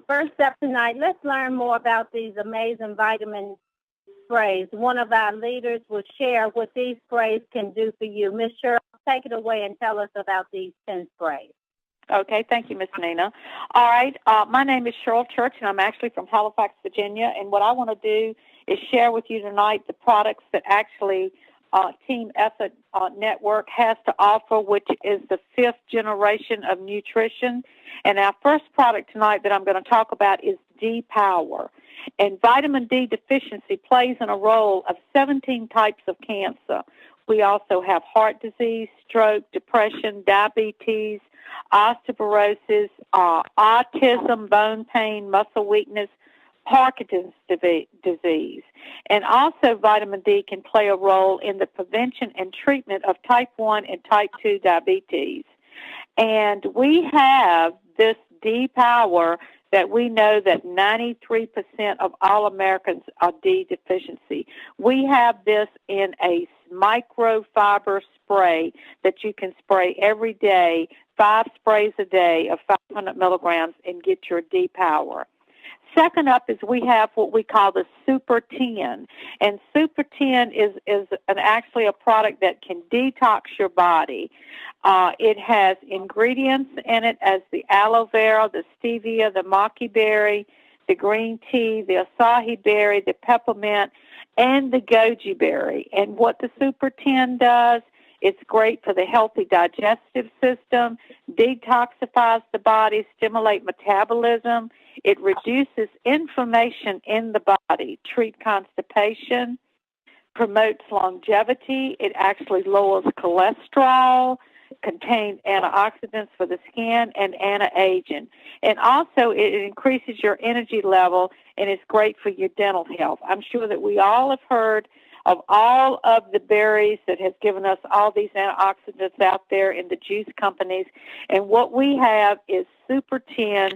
First up tonight, let's learn more about these amazing vitamin sprays. One of our leaders will share what these sprays can do for you. Miss Cheryl, take it away and tell us about these 10 sprays. Okay, thank you, Miss Nina. All right, my name is Cheryl Church, and I'm actually from Halifax, Virginia, and what I want to do is share with you tonight the products that actually Team Effort Network has to offer, which is the 5th generation of nutrition. And our first product tonight that I'm going to talk about is D-Power. And vitamin D deficiency plays in a role of 17 types of cancer. We also have heart disease, stroke, depression, diabetes, osteoporosis, autism, bone pain, muscle weakness, Parkinson's disease. And also vitamin D can play a role in the prevention and treatment of type 1 and type 2 diabetes. And we have this D-Power that we know that 93% of all Americans are D deficiency. We have this in a microfiber spray that you can spray every day, 5 sprays a day of 500 milligrams, and get your D-Power. Second up is we have what we call the Super 10. And Super 10 is actually a product that can detox your body. It has ingredients in it as the aloe vera, the stevia, the maki berry, the green tea, the acai berry, the peppermint, and the goji berry. And what the Super 10 does, it's great for the healthy digestive system, detoxifies the body, stimulates metabolism. It reduces inflammation in the body, treat constipation, promotes longevity. It actually lowers cholesterol, contains antioxidants for the skin, and anti-aging. And also it increases your energy level, and it's great for your dental health. I'm sure that we all have heard of all of the berries that has given us all these antioxidants out there in the juice companies. And what we have is Super 10,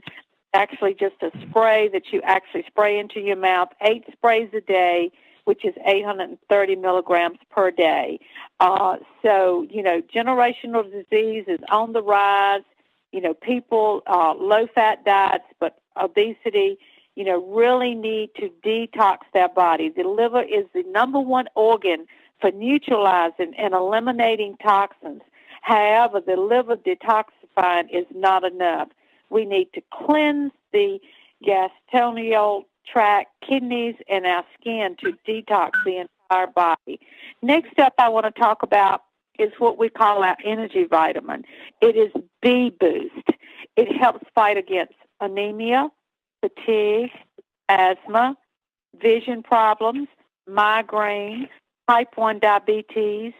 actually just a spray that you actually spray into your mouth, 8 sprays a day, which is 830 milligrams per day. So, generational disease is on the rise. People, low-fat diets, but obesity, really need to detox their body. The liver is the number one organ for neutralizing and eliminating toxins. However, the liver detoxifying is not enough. We need to cleanse the gastrointestinal tract, kidneys, and our skin to detox the entire body. Next up I want to talk about is what we call our energy vitamin. It is B-Boost. It helps fight against anemia, fatigue, asthma, vision problems, migraine, type 1 diabetes,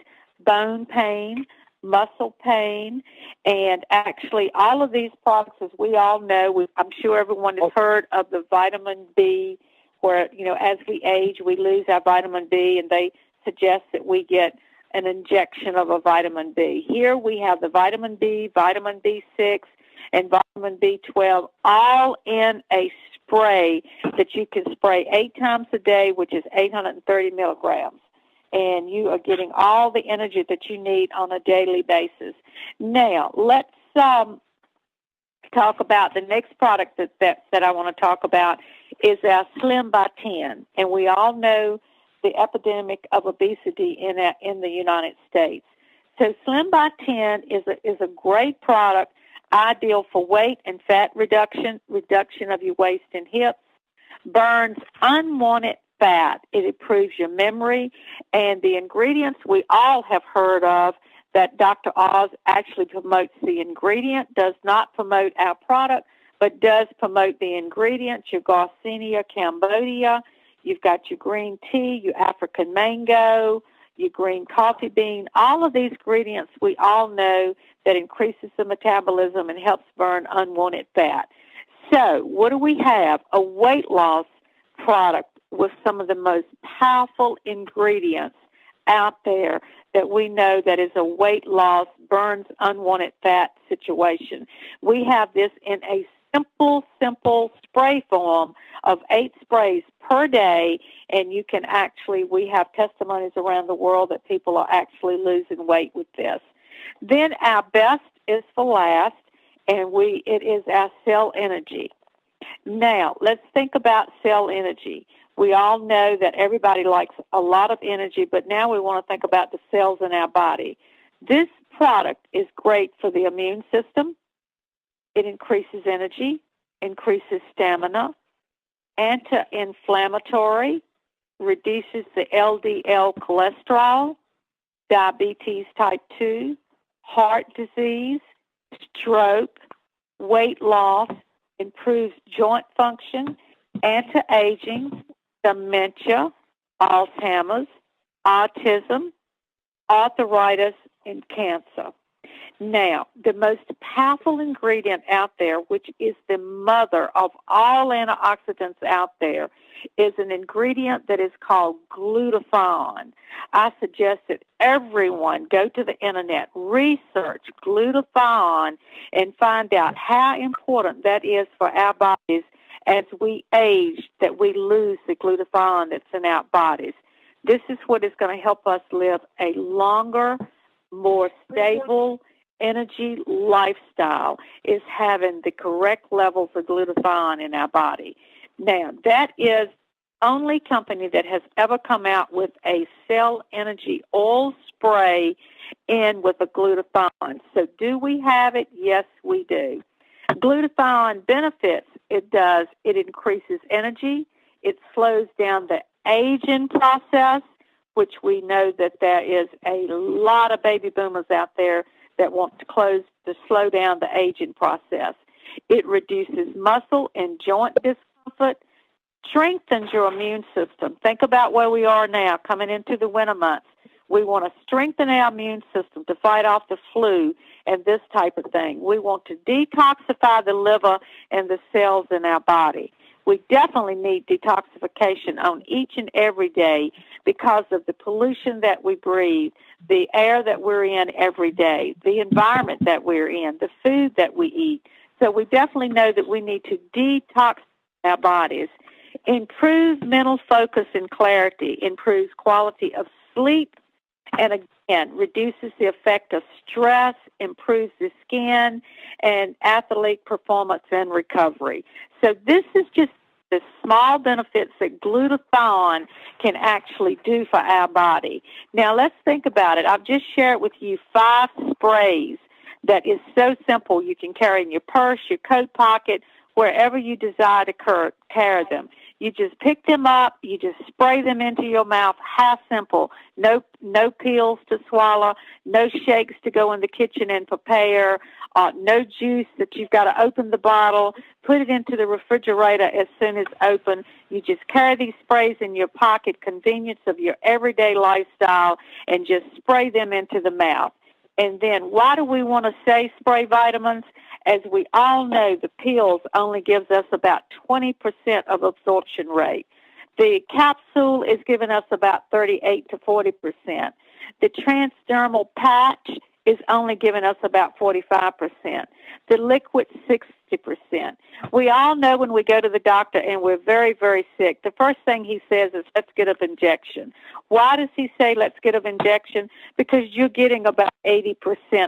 bone pain, muscle pain, and actually all of these products, as we all know, I'm sure everyone has heard of the vitamin B, where, as we age, we lose our vitamin B, and they suggest that we get an injection of a vitamin B. Here we have the vitamin B, vitamin B6, and vitamin B12 all in a spray that you can spray 8 times a day, which is 830 milligrams. And you are getting all the energy that you need on a daily basis. Now, let's talk about the next product that I want to talk about is our Slim by 10. And we all know the epidemic of obesity in the United States. So Slim by 10 is a great product, ideal for weight and fat reduction of your waist and hips, burns unwanted fat. It improves your memory, and the ingredients we all have heard of that Dr. Oz actually promotes the ingredient, does not promote our product, but does promote the ingredients, your Garcinia Cambodia, you've got your green tea, your African mango, your green coffee bean, all of these ingredients we all know that increases the metabolism and helps burn unwanted fat. So what do we have? A weight loss product with some of the most powerful ingredients out there that we know that is a weight loss, burns unwanted fat situation. We have this in a simple spray form of 8 sprays per day, and you can we have testimonies around the world that people are actually losing weight with this. Then our best is for last, and it is our cell energy. Now, let's think about cell energy. We all know that everybody likes a lot of energy, but now we want to think about the cells in our body. This product is great for the immune system. It increases energy, increases stamina, anti-inflammatory, reduces the LDL cholesterol, diabetes type 2, heart disease, stroke, weight loss, improves joint function, anti-aging, dementia, Alzheimer's, autism, arthritis, and cancer. Now, the most powerful ingredient out there, which is the mother of all antioxidants out there, is an ingredient that is called glutathione. I suggest that everyone go to the internet, research glutathione, and find out how important that is for our bodies as we age, that we lose the glutathione that's in our bodies. This is what is going to help us live a longer, more stable energy lifestyle, is having the correct levels of glutathione in our body. Now, that is the only company that has ever come out with a cell energy oil spray in with a glutathione. So do we have it? Yes, we do. Glutathione benefits, it does. It increases energy. It slows down the aging process, which we know that there is a lot of baby boomers out there that want to slow down the aging process. It reduces muscle and joint discomfort, strengthens your immune system. Think about where we are now, coming into the winter months. We want to strengthen our immune system to fight off the flu and this type of thing. We want to detoxify the liver and the cells in our body. We definitely need detoxification on each and every day because of the pollution that we breathe, the air that we're in every day, the environment that we're in, the food that we eat. So we definitely know that we need to detox our bodies. Improve mental focus and clarity, improves quality of sleep, and again, reduces the effect of stress, improves the skin, and athletic performance and recovery. So this is just the small benefits that glutathione can actually do for our body. Now, let's think about it. I've just shared with you 5 sprays that is so simple. You can carry in your purse, your coat pocket, wherever you desire to carry them. You just pick them up, you just spray them into your mouth. How simple. No pills to swallow, no shakes to go in the kitchen and prepare, no juice that you've got to open the bottle, put it into the refrigerator as soon as open. You just carry these sprays in your pocket, convenience of your everyday lifestyle, and just spray them into the mouth. And then why do we want to say spray vitamins? As we all know, the pills only gives us about 20% of absorption rate. The capsule is giving us about 38 to 40%. The transdermal patch is only giving us about 45%. The liquid, 60%. We all know when we go to the doctor and we're very, very sick, the first thing he says is, let's get an injection. Why does he say, let's get an injection? Because you're getting about 80%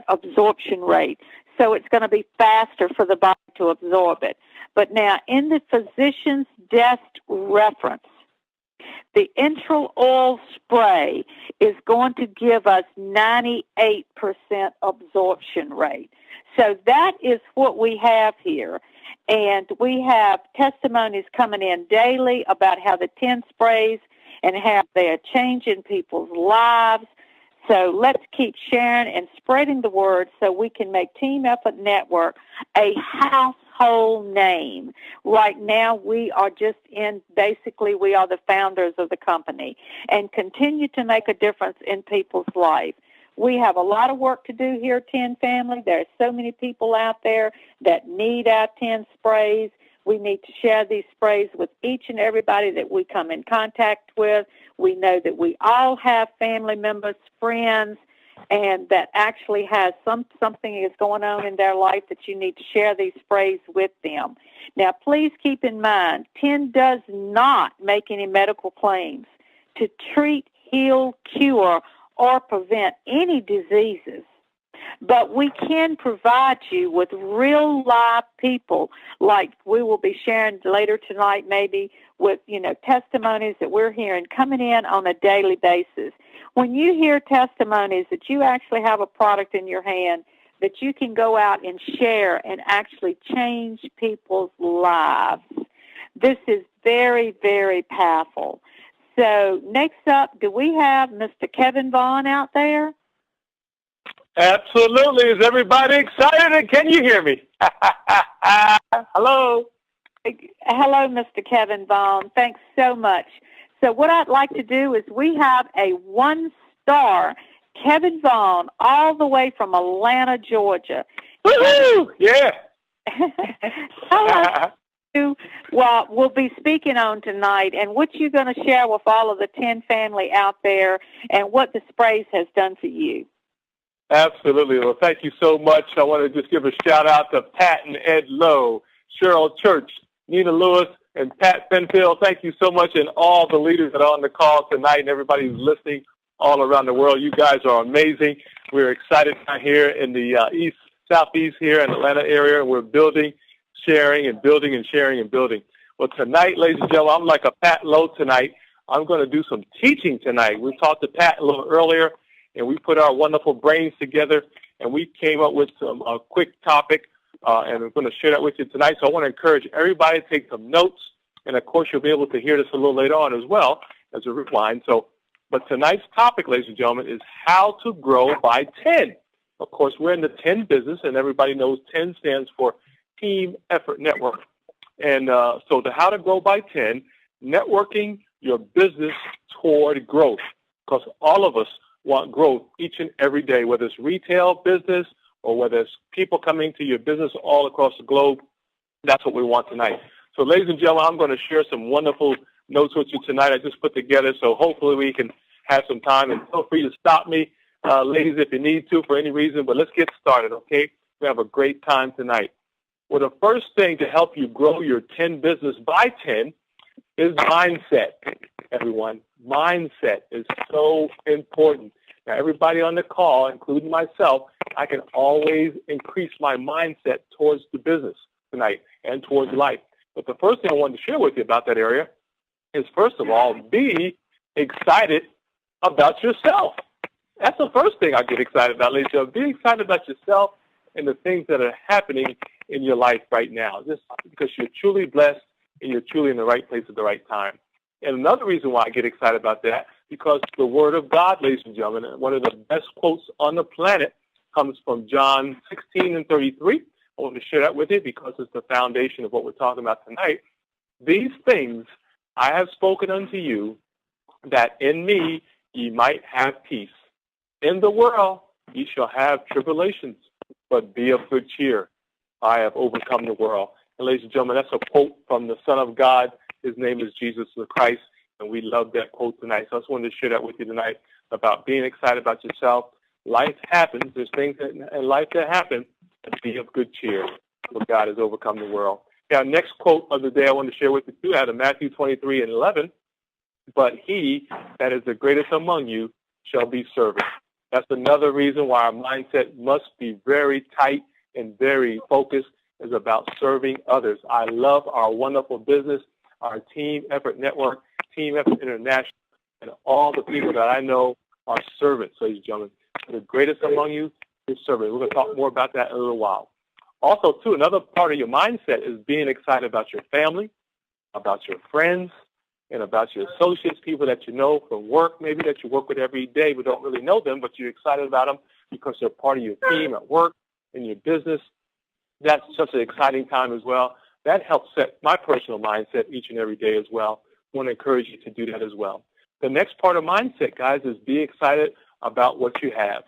absorption rate. So it's going to be faster for the body to absorb it. But now, in the physician's desk reference, the enteral oil spray is going to give us 98% absorption rate. So that is what we have here. And we have testimonies coming in daily about how the 10 sprays and how they are changing people's lives. So let's keep sharing and spreading the word so we can make Team Effort Network a household name. Right now, we are we are the founders of the company and continue to make a difference in people's life. We have a lot of work to do here, 10 Family. There are so many people out there that need our 10 sprays. We need to share these sprays with each and everybody that we come in contact with. We know that we all have family members, friends, and that actually has something is going on in their life that you need to share these sprays with them. Now, please keep in mind, 10 does not make any medical claims to treat, heal, cure, or prevent any diseases. But we can provide you with real live people, like we will be sharing later tonight, maybe with, testimonies that we're hearing coming in on a daily basis. When you hear testimonies that you actually have a product in your hand that you can go out and share and actually change people's lives, this is very, very powerful. So next up, do we have Mr. Kevin Vaughn out there? Absolutely. Is everybody excited? And can you hear me? Hello. Hello, Mr. Kevin Vaughn. Thanks so much. So what I'd like to do is we have a 1-star Kevin Vaughn all the way from Atlanta, Georgia. Woo-hoo! Yeah. Tell us what we'll be speaking on tonight and what you're going to share with all of the 10 family out there and what the sprays has done for you. Absolutely. Well, thank you so much. I want to just give a shout-out to Pat and Ed Lowe, Cheryl Church, Nina Lewis, and Pat Penfield. Thank you so much, and all the leaders that are on the call tonight and everybody who's listening all around the world. You guys are amazing. We're excited here in the southeast here in the Atlanta area. We're building, sharing, and building and sharing and building. Well, tonight, ladies and gentlemen, I'm like a Pat Lowe tonight. I'm going to do some teaching tonight. We talked to Pat a little earlier, and we put our wonderful brains together, and we came up with some quick topic, and I'm going to share that with you tonight. So I want to encourage everybody to take some notes, and, of course, you'll be able to hear this a little later on as well as a rewind. But tonight's topic, ladies and gentlemen, is how to grow by 10. Of course, we're in the 10 business, and everybody knows 10 stands for Team Effort Network. And so how to grow by 10, networking your business toward growth, because all of us want growth each and every day, whether it's retail business or whether it's people coming to your business all across the globe. That's what we want tonight. So, ladies and gentlemen, I'm going to share some wonderful notes with you tonight I just put together, so hopefully we can have some time. And feel free to stop me, ladies, if you need to for any reason. But let's get started, okay? We have a great time tonight. Well, the first thing to help you grow your 10 business by 10 is mindset, everyone. Mindset is so important. Now, everybody on the call, including myself, I can always increase my mindset towards the business tonight and towards life. But the first thing I wanted to share with you about that area is, first of all, be excited about yourself. That's the first thing I get excited about, ladies and gentlemen. Be excited about yourself and the things that are happening in your life right now, just because you're truly blessed and you're truly in the right place at the right time. And another reason why I get excited about that, because the Word of God, ladies and gentlemen, one of the best quotes on the planet comes from John 16:33. I want to share that with you because it's the foundation of what we're talking about tonight. These things I have spoken unto you, that in me ye might have peace. In the world ye shall have tribulations, but be of good cheer. I have overcome the world. And ladies and gentlemen, that's a quote from the Son of God. His name is Jesus the Christ, and we love that quote tonight. So I just wanted to share that with you tonight about being excited about yourself. Life happens. There's things in life that happen, but be of good cheer, for God has overcome the world. Now, next quote of the day I want to share with you, too, out of Matthew 23:11. But he that is the greatest among you shall be servant. That's another reason why our mindset must be very tight and very focused, is about serving others. I love our wonderful business, our Team Effort Network, Team Effort International, and all the people that I know are servants, ladies and gentlemen. The greatest among you is servant. We're going to talk more about that in a little while. Also, too, another part of your mindset is being excited about your family, about your friends, and about your associates, people that you know from work, maybe that you work with every day but don't really know them, but you're excited about them because they're part of your team at work, in your business. That's such an exciting time as well. That helps set my personal mindset each and every day as well. I want to encourage you to do that as well. The next part of mindset, guys, is be excited about what you have.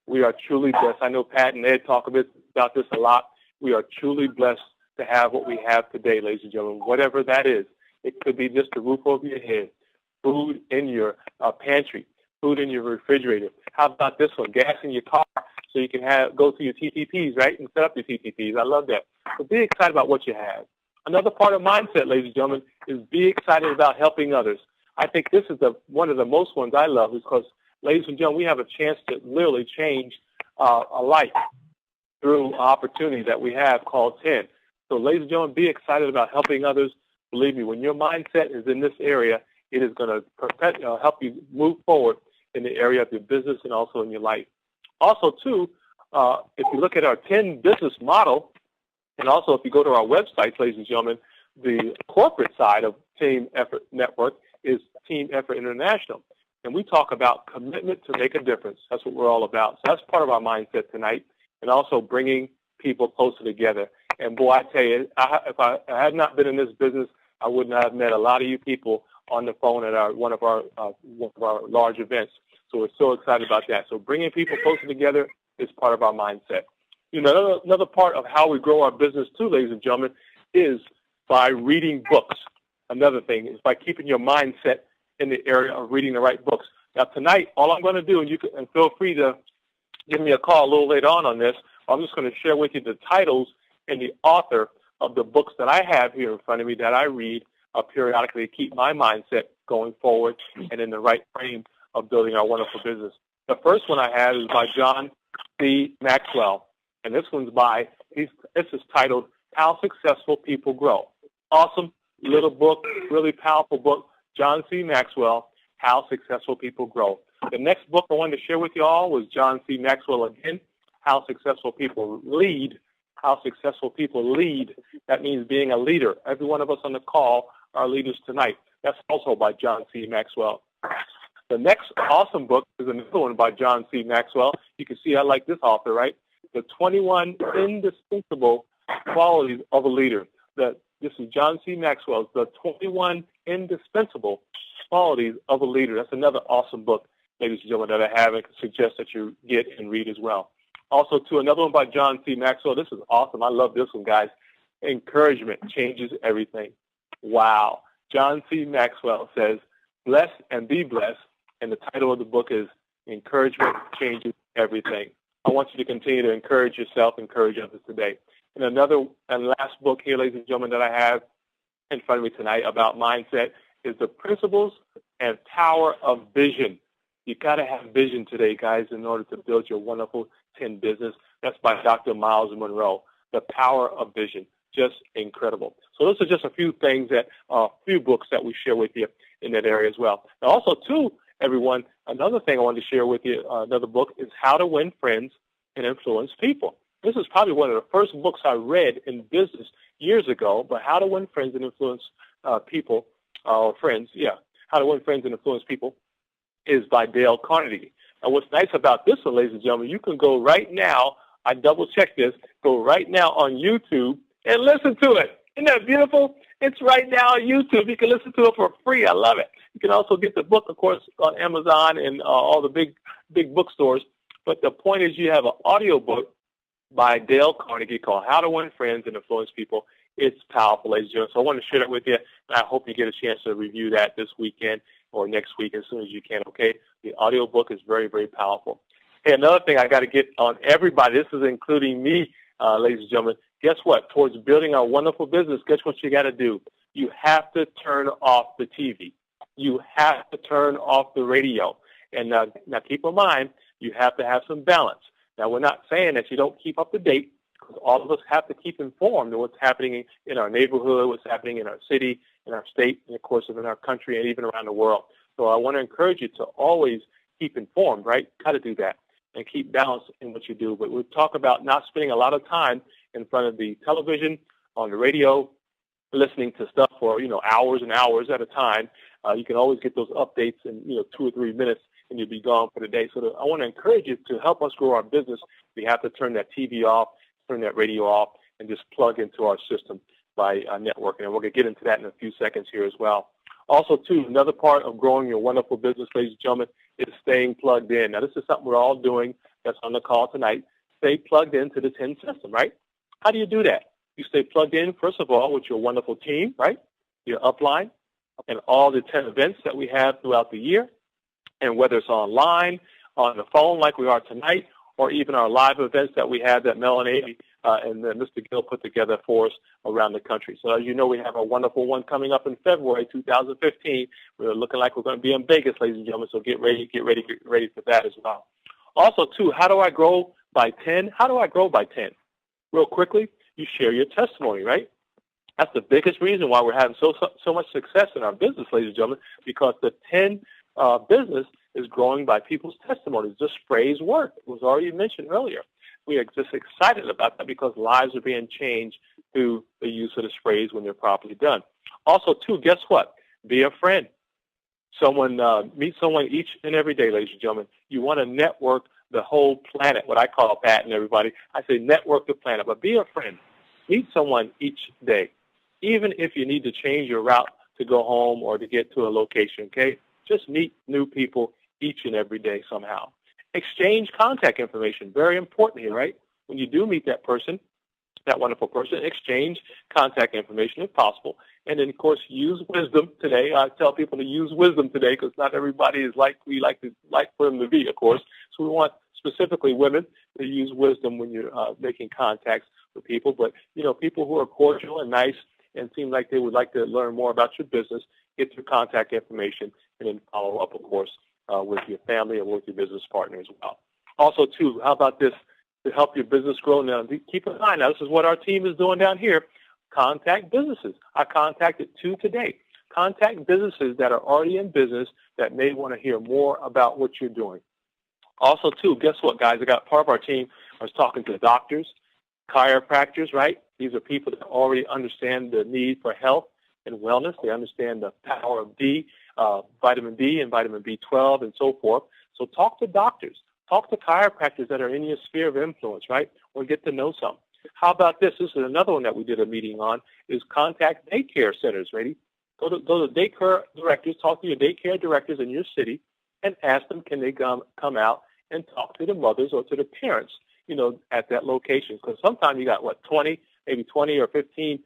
We are truly blessed. I know Pat and Ed talk a bit about this a lot. We are truly blessed to have what we have today, ladies and gentlemen, whatever that is. It could be just a roof over your head, food in your pantry, food in your refrigerator. How about this one? Gas in your car so you can go to your TTPs, right, and set up your TTPs. I love that. So be excited about what you have. Another part of mindset, ladies and gentlemen, is be excited about helping others. I think this is one of the most ones I love because, ladies and gentlemen, we have a chance to literally change a life through an opportunity that we have called 10. So, ladies and gentlemen, be excited about helping others. Believe me, when your mindset is in this area, it is going to help you move forward in the area of your business and also in your life. Also, too, if you look at our 10 business model, and also if you go to our website, ladies and gentlemen, the corporate side of Team Effort Network is Team Effort International. And we talk about commitment to make a difference. That's what we're all about. So that's part of our mindset tonight, and also bringing people closer together. And boy, I tell you, if I had not been in this business, I would not have met a lot of you people on the phone at one of our large events. So we're so excited about that. So bringing people closer together is part of our mindset. You know, another part of how we grow our business too, ladies and gentlemen, is by reading books. Another thing is by keeping your mindset in the area of reading the right books. Now tonight, all I'm going to do, and feel free to give me a call a little later on this, I'm just going to share with you the titles and the author of the books that I have here in front of me that I read periodically to keep my mindset going forward and in the right frame of building our wonderful business. The first one I have is by John C. Maxwell, and this is titled How Successful People Grow. Awesome little book, really powerful book, John C. Maxwell, How Successful People Grow. The next book I wanted to share with you all was John C. Maxwell again, How Successful People Lead. How Successful People Lead. That means being a leader. Every one of us on the call are leaders tonight. That's also by John C. Maxwell. The next awesome book is another one by John C. Maxwell. You can see I like this author, right? The 21 Indispensable Qualities of a Leader. This is John C. Maxwell's The 21 Indispensable Qualities of a Leader. That's another awesome book, ladies and gentlemen, that I have and suggest that you get and read as well. Also, too, another one by John C. Maxwell. This is awesome. I love this one, guys. Encouragement changes everything. Wow. John C. Maxwell says, bless and be blessed. And the title of the book is Encouragement Changes Everything. I want you to continue to encourage yourself, encourage others today. And another and last book here, ladies and gentlemen, that I have in front of me tonight about mindset is The Principles and Power of Vision. You got to have vision today, guys, in order to build your wonderful 10 business. That's by Dr. Miles Monroe. The Power of Vision. Just incredible. So those are just a few things a few books that we share with you in that area as well. And also, too, everyone, another thing I wanted to share with you, another book, is How to Win Friends and Influence People. This is probably one of the first books I read in business years ago, but How to Win Friends and Influence People, or Friends, How to Win Friends and Influence People is by Dale Carnegie. And what's nice about this one, ladies and gentlemen, you can go right now, I double-checked this, go right now on YouTube and listen to it. Isn't that beautiful? It's right now on YouTube. You can listen to it for free. I love it. You can also get the book, of course, on Amazon and all the big bookstores. But the point is you have an audio book by Dale Carnegie called How to Win Friends and Influence People. It's powerful, ladies and gentlemen. So I want to share it with you, and I hope you get a chance to review that this weekend or next week as soon as you can, okay? The audio book is very, very powerful. Hey, another thing I got to get on everybody, this is including me, ladies and gentlemen, guess what? Towards building our wonderful business, guess what you got to do? You have to turn off the TV. You have to turn off the radio. And now keep in mind, you have to have some balance. Now, we're not saying that you don't keep up to date, because all of us have to keep informed of what's happening in our neighborhood, what's happening in our city, in our state, and of course in our country, and even around the world. So I want to encourage you to always keep informed, right? Got to do that and keep balance in what you do. But we talk about not spending a lot of time in front of the television, on the radio, listening to stuff for, hours and hours at a time. You can always get those updates in, 2 or 3 minutes, and you'll be gone for the day. So I want to encourage you to help us grow our business. We have to turn that TV off, turn that radio off, and just plug into our system by networking. And we're going to get into that in a few seconds here as well. Also, too, another part of growing your wonderful business, ladies and gentlemen, is staying plugged in. Now, this is something we're all doing that's on the call tonight. Stay plugged into the 10 system, right? How do you do that? You stay plugged in, first of all, with your wonderful team, right? Your upline, and all the 10 events that we have throughout the year. And whether it's online, on the phone like we are tonight, or even our live events that we have that Mel and Amy and Mr. Gill put together for us around the country. So as you know, we have a wonderful one coming up in February 2015. We're looking like we're going to be in Vegas, ladies and gentlemen, so get ready for that as well. Also, too, how do I grow by 10. How do I grow by 10? Real quickly, you share your testimony, right? That's the biggest reason why we're having so much success in our business, ladies and gentlemen, because the 10 business is growing by people's testimonies. The sprays work. It was already mentioned earlier. We are just excited about that because lives are being changed through the use of the sprays when they're properly done. Also, too, guess what? Be a friend. Meet someone each and every day, ladies and gentlemen. You want to network the whole planet, what I call Pat and everybody. I say network the planet, but be a friend. Meet someone each day, even if you need to change your route to go home or to get to a location, okay? Just meet new people each and every day somehow. Exchange contact information, very important here, right? When you do meet that person, that wonderful person, exchange contact information if possible. And then, of course, use wisdom today. I tell people to use wisdom today because not everybody is like we like for them to be, of course. So we want specifically women to use wisdom when you're making contacts with people. But, people who are cordial and nice and seem like they would like to learn more about your business, get your contact information, and then follow up, of course, with your family and with your business partner as well. Also, too, how about this? To help your business grow now, keep in mind, now this is what our team is doing down here. Contact businesses. I contacted 2 today. Contact businesses that are already in business that may want to hear more about what you're doing. Also, too, guess what, guys? I got part of our team. I was talking to doctors, chiropractors, right? These are people that already understand the need for health and wellness. They understand the power of vitamin D and vitamin B12 and so forth. So talk to doctors. Talk to chiropractors that are in your sphere of influence, right? Or get to know some. How about this? This is another one that we did a meeting on, is contact daycare centers, ready? Go to daycare directors, talk to your daycare directors in your city, and ask them, can they come out and talk to the mothers or to the parents, at that location? Because sometimes you got, 20 or 15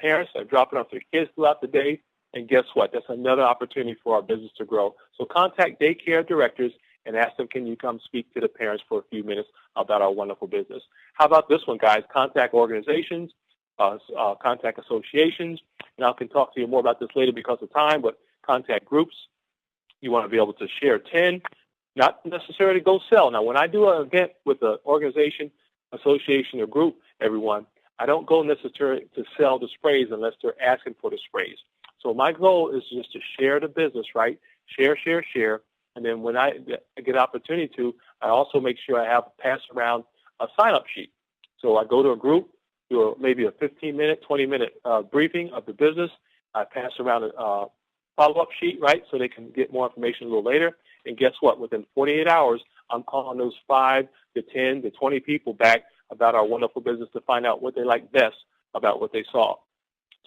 parents that are dropping off their kids throughout the day. And guess what? That's another opportunity for our business to grow. So contact daycare directors and ask them, can you come speak to the parents for a few minutes about our wonderful business? How about this one, guys? Contact organizations, contact associations. And I can talk to you more about this later because of time, but contact groups. You want to be able to share 10, not necessarily go sell. Now, when I do an event with an organization, association, or group, everyone, I don't go necessarily to sell the sprays unless they're asking for the sprays. So my goal is just to share the business, right? Share. And then when I get opportunity to, I also make sure I have pass around a sign-up sheet. So I go to a group, do maybe a 15-minute, 20-minute briefing of the business. I pass around a follow-up sheet, right, so they can get more information a little later. And guess what? Within 48 hours, I'm calling those 5 to 10 to 20 people back about our wonderful business to find out what they like best about what they saw.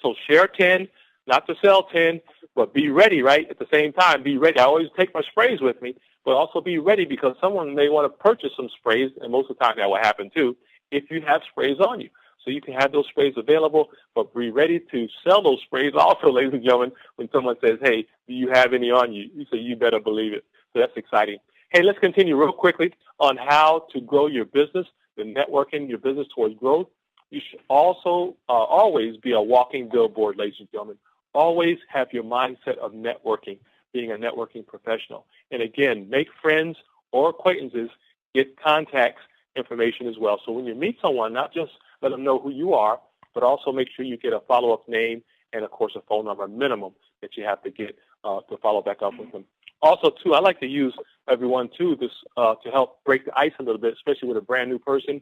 So share 10, not to sell 10, but be ready, right? At the same time, be ready. I always take my sprays with me, but also be ready because someone may want to purchase some sprays, and most of the time that will happen too, if you have sprays on you. So you can have those sprays available, but be ready to sell those sprays also, ladies and gentlemen, when someone says, hey, do you have any on you? You say, you better believe it. So that's exciting. Hey, let's continue real quickly on how to grow your business, the networking your business towards growth. You should also always be a walking billboard, ladies and gentlemen. Always have your mindset of networking, being a networking professional. And again, make friends or acquaintances, get contacts information as well. So when you meet someone, not just let them know who you are, but also make sure you get a follow-up name and, of course, a phone number minimum that you have to get to follow back up with them. Also, too, I like to use everyone, too, this to help break the ice a little bit, especially with a brand-new person.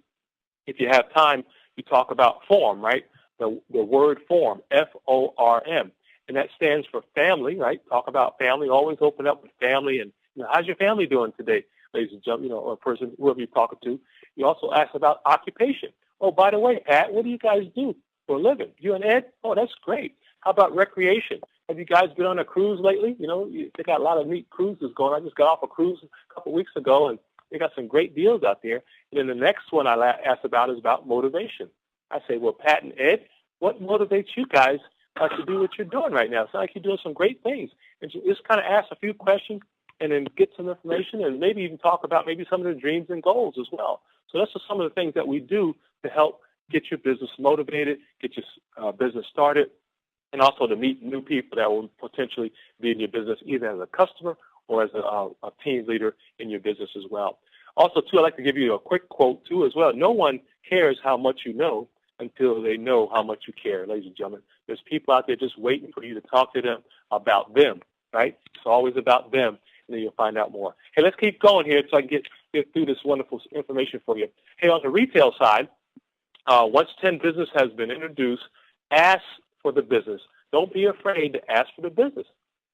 If you have time, you talk about form, right? The word form, F-O-R-M. And that stands for family, right? Talk about family. Always open up with family. And how's your family doing today, ladies and gentlemen, or a person, whoever you're talking to. You also ask about occupation. Oh, by the way, Pat, what do you guys do for a living? You and Ed? Oh, that's great. How about recreation? Have you guys been on a cruise lately? They got a lot of neat cruises going. I just got off a cruise a couple of weeks ago, and they got some great deals out there. And then the next one I ask about is about motivation. I say, well, Pat and Ed, what motivates you guys to do what you're doing right now? It's like you're doing some great things. And just kind of ask a few questions and then get some information and maybe even talk about maybe some of the dreams and goals as well. So that's just some of the things that we do to help get your business motivated, get your business started, and also to meet new people that will potentially be in your business either as a customer or as a team leader in your business as well. Also, too, I'd like to give you a quick quote, too, as well. No one cares how much you know until they know how much you care, ladies and gentlemen. There's people out there just waiting for you to talk to them about them, right? It's always about them, and then you'll find out more. Hey, let's keep going here so I can get through this wonderful information for you. Hey, on the retail side, once 10 business has been introduced, ask for the business. Don't be afraid to ask for the business,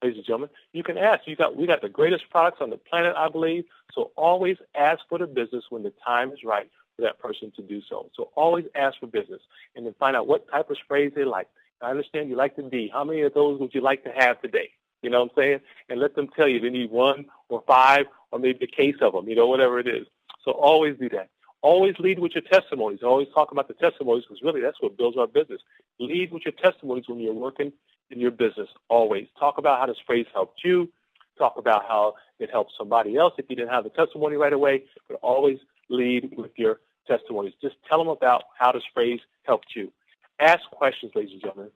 ladies and gentlemen. You can ask. We got the greatest products on the planet, I believe, so always ask for the business when the time is right for that person to do so. So always ask for business, and then find out what type of sprays they like. I understand you like the D. How many of those would you like to have today? You know what I'm saying? And let them tell you they need 1 or 5 or maybe a case of them, whatever it is. So always do that. Always lead with your testimonies. Always talk about the testimonies because really that's what builds our business. Lead with your testimonies when you're working in your business. Always talk about how the sprays helped you. Talk about how it helped somebody else if you didn't have the testimony right away. But always lead with your testimonies. Just tell them about how the sprays helped you. Ask questions, ladies and gentlemen.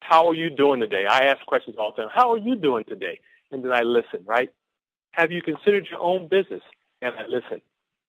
How are you doing today? I ask questions all the time. How are you doing today? And then I listen, right? Have you considered your own business? And I listen.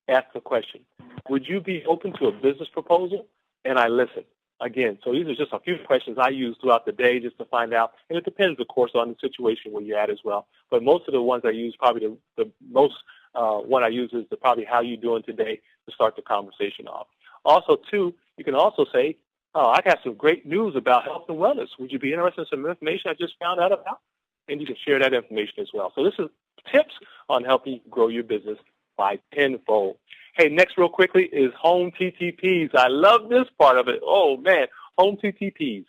Ask the question. Would you be open to a business proposal? And I listen. Again, so these are just a few questions I use throughout the day just to find out. And it depends, of course, on the situation where you're at as well. But most of the ones I use, probably the most one I use is probably how you doing today to start the conversation off. Also, too, you can also say, oh, I got some great news about health and wellness. Would you be interested in some information I just found out about? And you can share that information as well. So this is tips on helping you grow your business by tenfold. Hey, next real quickly is home TTPs. I love this part of it. Oh, man, home TTPs.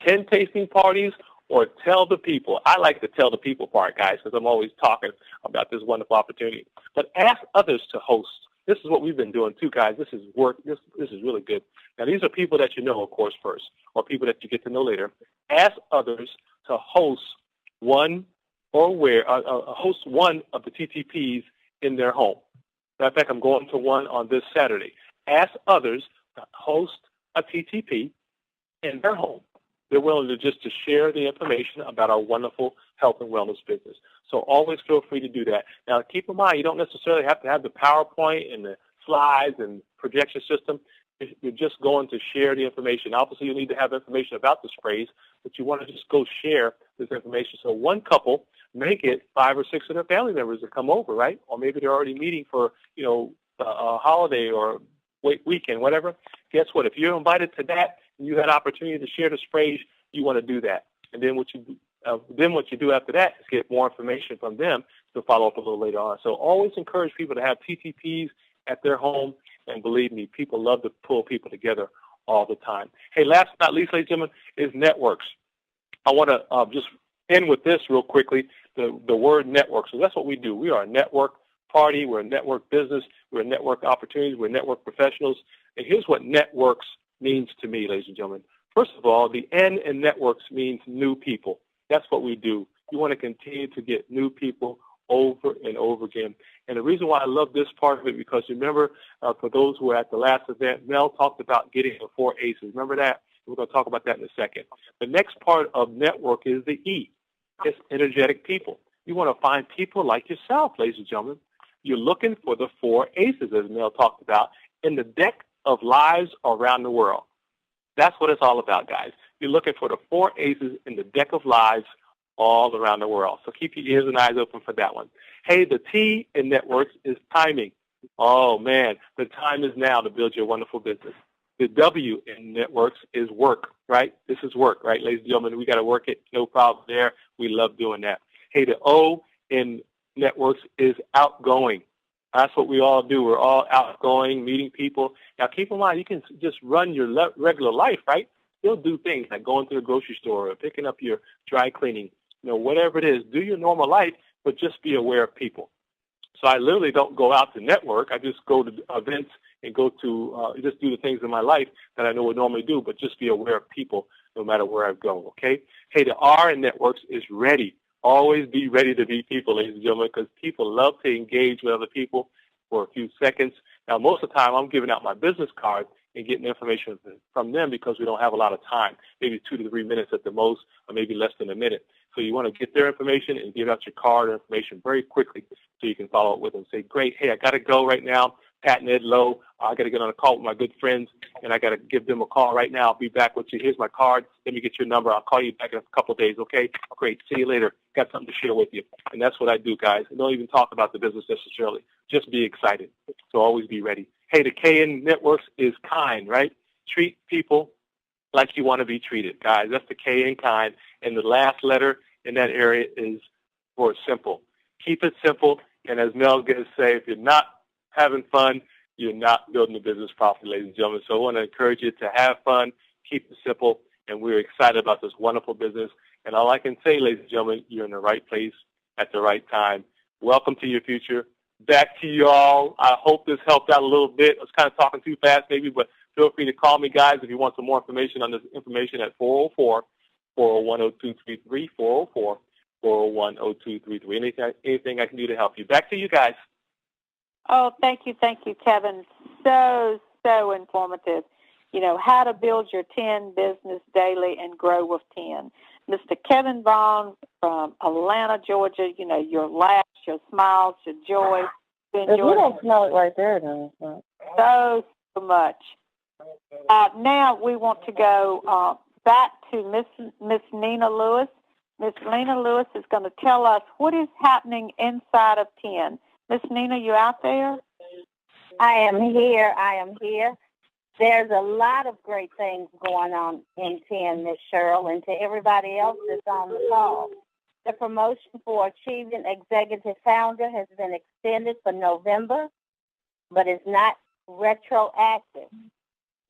10 tasting parties or tell the people. I like the tell the people part, guys, because I'm always talking about this wonderful opportunity. But ask others to host. This is what we've been doing, too, guys. This is work. This is really good. Now, these are people that you know, of course, first, or people that you get to know later. Ask others to host one of the TTPs in their home. Matter of fact, I'm going to one on this Saturday. Ask others to host a TTP in their home. They're willing to share the information about our wonderful health and wellness business. So always feel free to do that. Now, keep in mind, you don't necessarily have to have the PowerPoint and the slides and projection system. You're just going to share the information. Obviously, you need to have information about the sprays, but you want to just go share this information. So one couple may get 5 or 6 of their family members to come over, right? Or maybe they're already meeting for, a holiday or weekend, whatever. Guess what? If you're invited to that and you had opportunity to share the sprays, you want to do that. And then what you do after that is get more information from them to follow up a little later on. So always encourage people to have TTPs at their home. And believe me, people love to pull people together all the time. Hey, last but not least, ladies and gentlemen, is networks. I want to just end with this real quickly, the word network. So that's what we do. We are a network party. We're a network business. We're a network opportunities. We're network professionals. And here's what networks means to me, ladies and gentlemen. First of all, the N in networks means new people. That's what we do. You want to continue to get new people over and over again. And the reason why I love this part of it, because remember, for those who were at the last event, Mel talked about getting the 4 aces. Remember that? We're going to talk about that in a second. The next part of network is the E. It's energetic people. You want to find people like yourself, ladies and gentlemen. You're looking for the 4 aces, as Mel talked about, in the deck of lives around the world. That's what it's all about, guys. You're looking for the 4 aces in the deck of lives all around the world. So keep your ears and eyes open for that one. Hey, the T in networks is timing. Oh, man, the time is now to build your wonderful business. The W in networks is work, right? This is work, right, ladies and gentlemen? We got to work it. No problem there. We love doing that. Hey, the O in networks is outgoing. That's what we all do. We're all outgoing, meeting people. Now, keep in mind, you can just run your regular life, right? Still do things like going to the grocery store or picking up your dry cleaning, whatever it is. Do your normal life, but just be aware of people. So I literally don't go out to network. I just go to events and go to just do the things in my life that I know would normally do, but just be aware of people no matter where I go, okay? Hey, the R in networks is ready. Always be ready to meet people, ladies and gentlemen, because people love to engage with other people for a few seconds. Now, most of the time, I'm giving out my business card, and getting information from them because we don't have a lot of time, maybe 2 to 3 minutes at the most, or maybe less than a minute. So you want to get their information and give out your card information very quickly so you can follow up with them. Say, great, hey, I got to go right now. Pat and Ed Lowe, I got to get on a call with my good friends, and I got to give them a call right now. I'll be back with you. Here's my card. Let me get your number. I'll call you back in a couple of days, okay? Great. See you later. Got something to share with you. And that's what I do, guys. And don't even talk about the business necessarily. Just be excited. So always be ready. Hey, the KN Networks is kind, right? Treat people like you want to be treated, guys. That's the KN kind. And the last letter in that area is for simple. Keep it simple. And as Mel gets say, if you're not having fun, you're not building the business properly, ladies and gentlemen. So I want to encourage you to have fun, keep it simple, and we're excited about this wonderful business. And all I can say, ladies and gentlemen, you're in the right place at the right time. Welcome to your future. Back to you all. I hope this helped out a little bit. I was kind of talking too fast maybe, but feel free to call me, guys, if you want some more information on this information at 404-401-0233, 404-401-0233. Anything I can do to help you. Back to you guys. Oh, thank you, Kevin. So informative. You know, how to build your 10 business daily and grow with 10. Mr. Kevin Vaughn from Atlanta, Georgia, you know, your laughs, your smiles, your joy. You don't smell it right there, though. So much. Now we want to go back to Miss Nina Lewis. Miss Nina Lewis is going to tell us what is happening inside of 10. Miss Nina, you out there? I am here. There's a lot of great things going on in 10, Miss Cheryl, and to everybody else that's on the call. The promotion for Achieving Executive Founder has been extended for November, but it's not retroactive.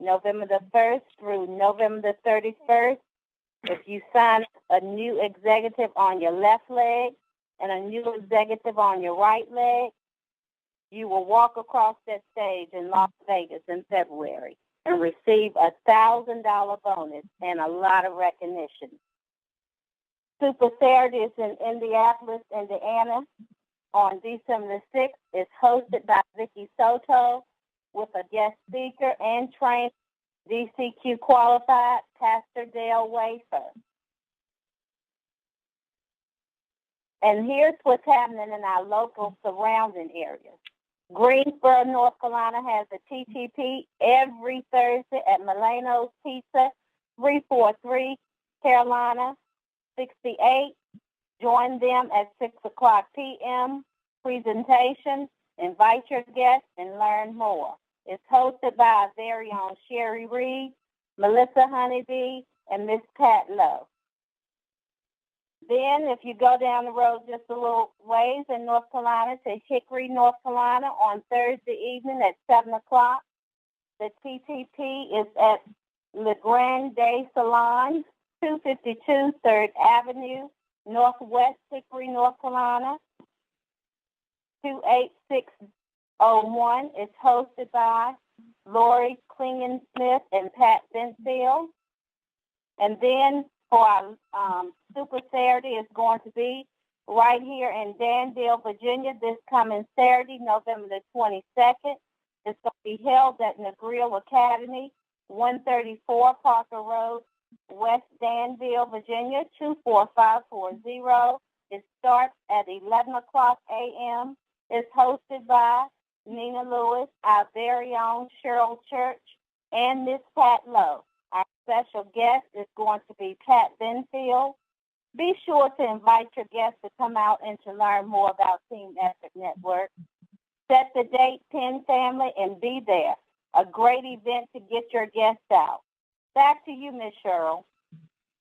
November the 1st through November the 31st, if you sign a new executive on your left leg and a new executive on your right leg, you will walk across that stage in Las Vegas in February and receive a $1,000 bonus and a lot of recognition. Super Saturday is in Indianapolis, Indiana on December the 6th. It's hosted by Vicky Soto with a guest speaker and trained DCQ qualified Pastor Dale Wafer. And here's what's happening in our local surrounding areas. Greensboro, North Carolina has a TTP every Thursday at Milano's Pizza, 343 Carolina 68. Join them at 6 o'clock p.m. Presentation. Invite your guests and learn more. It's hosted by our very own Sherry Reed, Melissa Honeybee, and Miss Pat Lowe. Then, if you go down the road just a little ways in North Carolina to Hickory, North Carolina on Thursday evening at 7 o'clock, the TTP is at Le Grand Day Salon, 252 3rd Avenue, Northwest Hickory, North Carolina, 28601. It's hosted by Lori Klingen-Smith and Pat Benfield. And then for our Super Saturday is going to be right here in Danville, Virginia, this coming Saturday, November the 22nd. It's going to be held at Negril Academy, 134 Parker Road, West Danville, Virginia, 24540. It starts at 11 o'clock a.m. It's hosted by Nina Lewis, our very own Cheryl Church, and Miss Pat Lowe. Our special guest is going to be Pat Benfield. Be sure to invite your guests to come out and to learn more about Team Effort Network. Set the date, 10 family, and be there. A great event to get your guests out. Back to you, Miss Cheryl.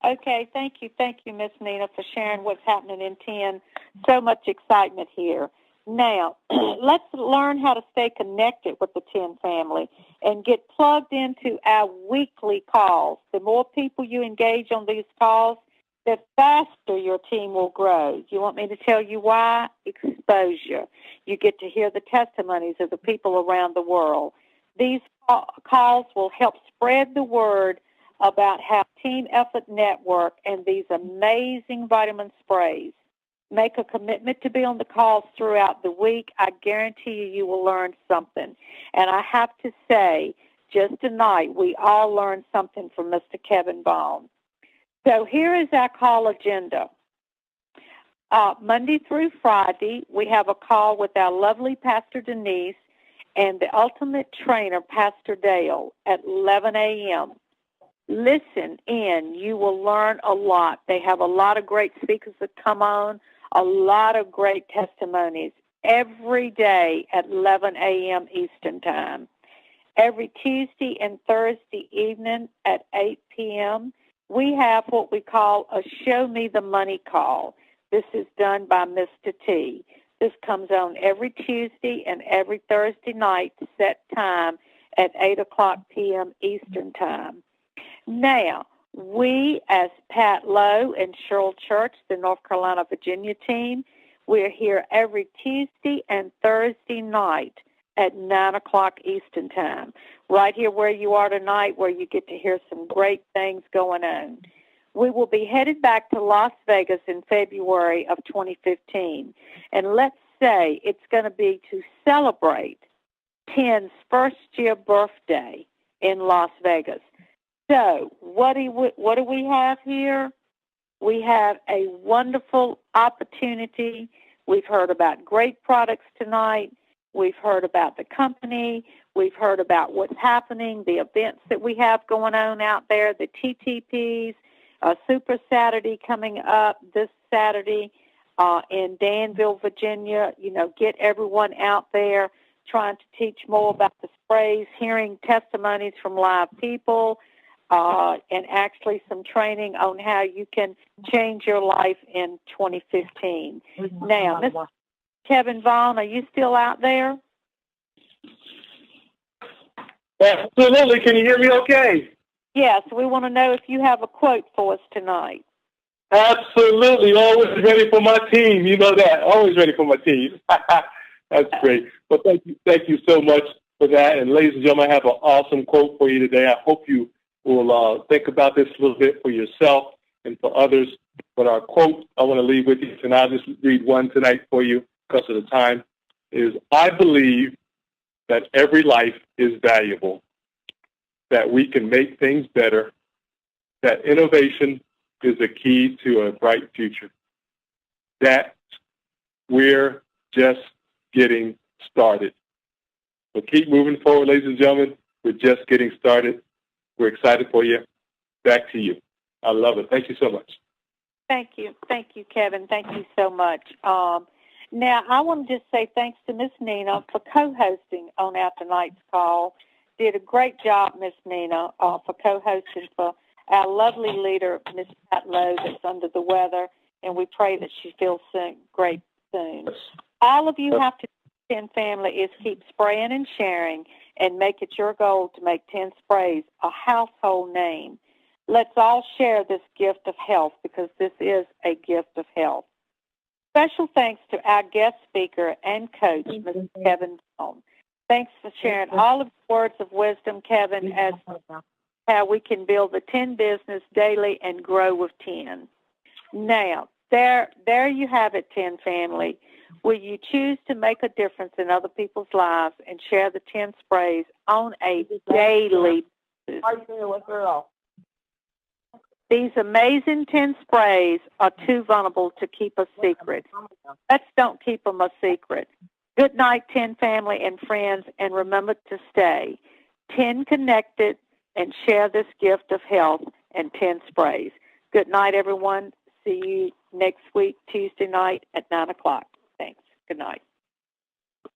Okay, thank you, Miss Nina, for sharing what's happening in 10. So much excitement here. Now, let's learn how to stay connected with the 10 family and get plugged into our weekly calls. The more people you engage on these calls, the faster your team will grow. You want me to tell you why? Exposure. You get to hear the testimonies of the people around the world. These calls will help spread the word about how Team Effort Network and these amazing vitamin sprays. Make a commitment to be on the calls throughout the week. I guarantee you will learn something. And I have to say, just tonight, we all learned something from Mr. Kevin Vaughn. So here is our call agenda. Monday through Friday, we have a call with our lovely Pastor Denise and the ultimate trainer, Pastor Dale, at 11 a.m. Listen in. You will learn a lot. They have a lot of great speakers that come on, a lot of great testimonies every day at 11 a.m. Eastern Time. Every Tuesday and Thursday evening at 8 p.m., we have what we call a Show Me the Money call. This is done by Mr. T. This comes on every Tuesday and every Thursday night, set time at 8 o'clock p.m. Eastern Time. Now, we, as Pat Lowe and Cheryl Church, the North Carolina, Virginia team, we're here every Tuesday and Thursday night at 9 o'clock Eastern Time, right here where you are tonight, where you get to hear some great things going on. We will be headed back to Las Vegas in February of 2015, and let's say it's going to be to celebrate 10's first-year birthday in Las Vegas. So what do we have here? We have a wonderful opportunity. We've heard about great products tonight. We've heard about the company. We've heard about what's happening, the events that we have going on out there, the TTPs, Super Saturday coming up this Saturday in Danville, Virginia. You know, get everyone out there trying to teach more about the sprays, hearing testimonies from live people, and actually some training on how you can change your life in 2015. Now, Mr. Kevin Vaughn, are you still out there? Absolutely. Can you hear me okay? Yes, we want to know if you have a quote for us tonight. Absolutely. Always ready for my team. You know that. Always ready for my team. That's great. Well, thank you so much for that. And ladies and gentlemen, I have an awesome quote for you today. I hope you will think about this a little bit for yourself and for others. But our quote I want to leave with you, and I'll just read one tonight for you because of the time, is I believe that every life is valuable, that we can make things better, that innovation is the key to a bright future, that we're just getting started. So keep moving forward, ladies and gentlemen. We're just getting started. We're excited for you. Back to you. I love it. Thank you so much. Thank you. Thank you, Kevin. Thank you so much. Now, I want to just say thanks to Miss Nina for co-hosting on our tonight's call. Did a great job, Miss Nina, for co-hosting for our lovely leader, Miss Pat Lowe, that's under the weather, and we pray that she feels great soon. All of you have to do, 10 family, is keep spraying and sharing and make it your goal to make 10 sprays a household name. Let's all share this gift of health because this is a gift of health. Special thanks to our guest speaker and coach, Mr. Kevin Vaughn. Thanks for sharing all of the words of wisdom, Kevin, as how we can build the 10 business daily and grow with 10. Now, there you have it, 10 family. Will you choose to make a difference in other people's lives and share the 10 sprays on a daily basis? These amazing 10 sprays are too vulnerable to keep a secret. Let's don't keep them a secret. Good night, 10 family and friends, and remember to stay 10 connected and share this gift of health and 10 sprays. Good night, everyone. See you next week, Tuesday night at 9 o'clock. Thanks. Good night.